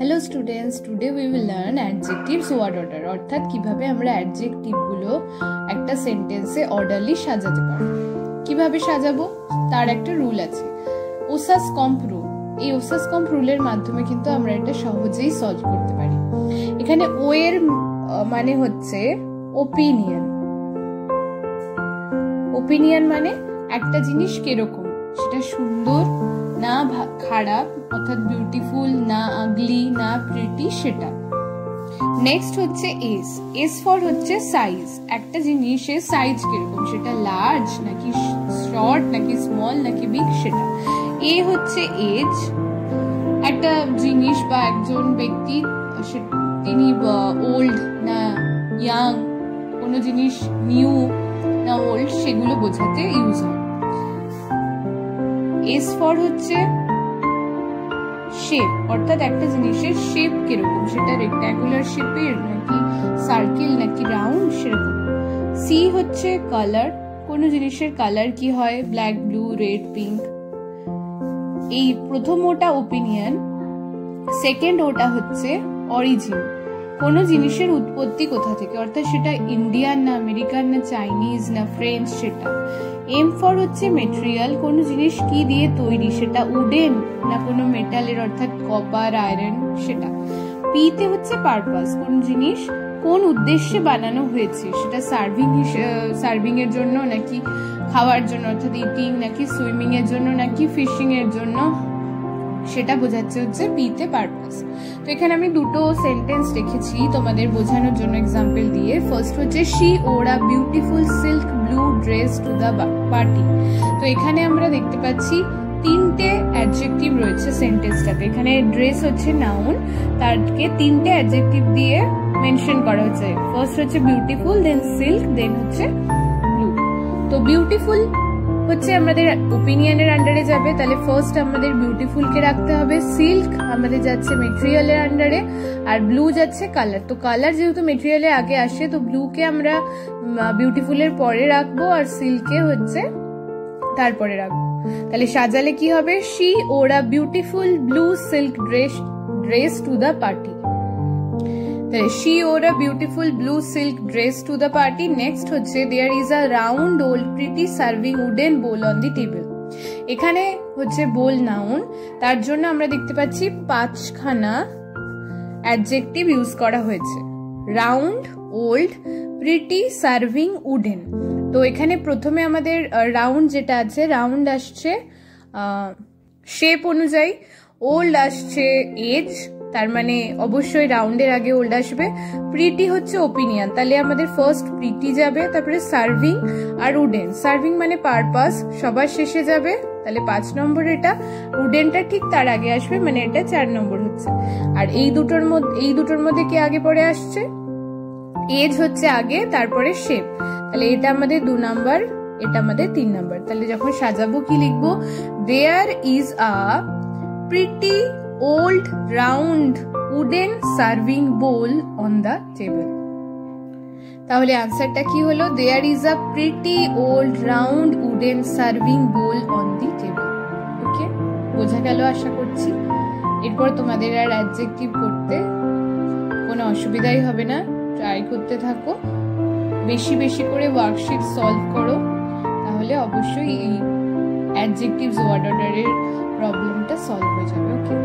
Hello students, today we will learn adjectives word order অর্থাৎ কিভাবে আমরা অ্যাডজেক্টিভ গুলো একটা সেন্টেন্সে অর্ডারলি সাজাতে পারব। কিভাবে সাজাবো তার একটা রুল আছে, ওসাস কম্প রুল। এই ওসাস কম্প রুলের মাধ্যমে কিন্তু আমরা এটা সহজেই সলভ করতে পারি। এখানে ও এর মানে হচ্ছে ওপিনিয়ন। ওপিনিয়ন মানে একটা জিনিস কিরকম, সেটা সুন্দর না খারাপ অর্থাৎ বিউটিফুল না আগলি না প্রিটি সেটা। নেক্সট হচ্ছে এস। এস ফর হচ্ছে সাইজ, একটা জিনিসের সাইজ কিরকম, সেটা লার্জ নাকি শর্ট নাকি স্মল নাকি বিগ সেটা। এ হচ্ছে এজ, একটা জিনিস বা একজন ব্যক্তি তিনি ওল্ড না ইয়াং, কোনো জিনিস নিউ না ওল্ড সেগুলো বোঝাতে ইউজ হয়। এস ফর হচ্ছে শেপ, অর্থাৎ একটা জিনিসের শেপ কিরকম, সেটা রেক্ট্যাঙ্গুলার শেপের নাকি সার্কেল নাকি রাউন্ড সেরকম। সি হচ্ছে কালার, কোনো জিনিসের কালার কি হয়, ব্ল্যাক ব্লু রেড পিঙ্ক। এই প্রথম ওটা ওপিনিয়ন, সেকেন্ড ওটা হচ্ছে অরিজিন, কোনো জিনিসের উৎপত্তি কোথা থেকে, অর্থাৎ সেটা ইন্ডিয়ান না আমেরিকান না চাইনিজ না ফ্রেঞ্চ সেটা। এম ফর হচ্ছে মেটেরিয়াল, কোনো জিনিস কি দিয়ে তৈরি, সেটা উডেন না কোনো মেটালের অর্থাৎ কপার আয়রন সেটা। পি তে হচ্ছে পারপাস, কোন জিনিস কোন উদ্দেশ্যে বানানো হয়েছে, সেটা সার্ভিং এর জন্য নাকি খাওয়ার জন্য অর্থাৎ ইটিং নাকি সুইমিং এর জন্য নাকি ফিশিং এর জন্য, সেটা বোঝাচ্ছে হচ্ছে পি তে পারপাস। তো এখানে আমি দুটো সেন্টেন্স রেখেছি তোমাদের বোঝানোর জন্য এক্সাম্পল দিয়ে। ফার্স্ট হচ্ছে she or a beautiful silk blue dress to the party. তো এখানে আমরা দেখতে পাচ্ছি তিনটে অ্যাডজেক্টিভ রয়েছে সেন্টেন্সটাতে। এখানে ড্রেস হচ্ছে নাউন, তারকে তিনটে অ্যাডজেক্টিভ দিয়ে মেনশন করা হচ্ছে। ফার্স্ট হচ্ছে বিউটিফুল, দেন সিল্ক, দেন হচ্ছে ব্লু। তো বিউটিফুল হচ্ছে আমাদের ওপিনিয়নের আন্ডারে যাবে, তাহলে ফার্স্ট আমাদের বিউটিফুল কে রাখতে হবে, সিল্ক আমাদের যাচ্ছে মেটেরিয়ালের আন্ডারে, আর ব্লু যাচ্ছে কালার। তো কালার যেহেতু মেটেরিয়ালের আগে আসে, তো ব্লু কে আমরা বিউটিফুলের পরে রাখবো আর সিল্কে হচ্ছে তারপরে রাখবো। তাহলে সাজালে কি হবে, she or a beautiful blue silk dress to the party. She wore a beautiful blue silk dress to the party. Next হচ্ছে there is a round old pretty serving wooden bowl on the table. এখানে হচ্ছে bowl noun, তার জন্য আমরা দেখতে পাচ্ছি পাঁচখানা adjective use করা হয়েছে, round, old, pretty, serving, wooden. তো এখানে প্রথমে আমাদের রাউন্ড যেটা আছে, রাউন্ড আসছে শেপ অনুযায়ী, ওল্ড আসছে এজ, তার মানে অবশ্যই রাউন্ডের আগে ওল্ড আসবে। প্রিটি হচ্ছে ওপিনিয়ন, তাহলে আমাদের ফার্স্ট প্রিটি যাবে, তারপরে সার্ভিং আর উডেন। সার্ভিং মানে পারপাস, সবার শেষে যাবে, তাহলে 5 নম্বর এটা। উডেনটা ঠিক তার আগে আসবে, মানে এটা 4 নম্বর হচ্ছে। আর এই দুটোর মধ্যে কি আগে পরে আসছে, এজ হচ্ছে আগে, তারপরে শেপ, তাহলে এটা আমাদের 2 নাম্বার, এটা আমাদের 3 নাম্বার। তাহলে যখন সাজাবো কি লিখবো, there is a pretty old round wooden serving bowl on the table. তাহলে আনসারটা কি হলো, there is a pretty old round wooden serving bowl on the table. ওকে, বোঝা গেল আশা করছি। এরপর তোমাদের আর অ্যাডজেক্টিভ করতে কোনো অসুবিধাই হবে না, ট্রাই করতে থাকো, বেশি বেশি করে ওয়ার্কশিট সলভ করো, তাহলে অবশ্যই এই অ্যাডজেক্টিভস ওয়ার্ড অর্ডারের প্রবলেমটা সলভ হয়ে যাবে। ওকে।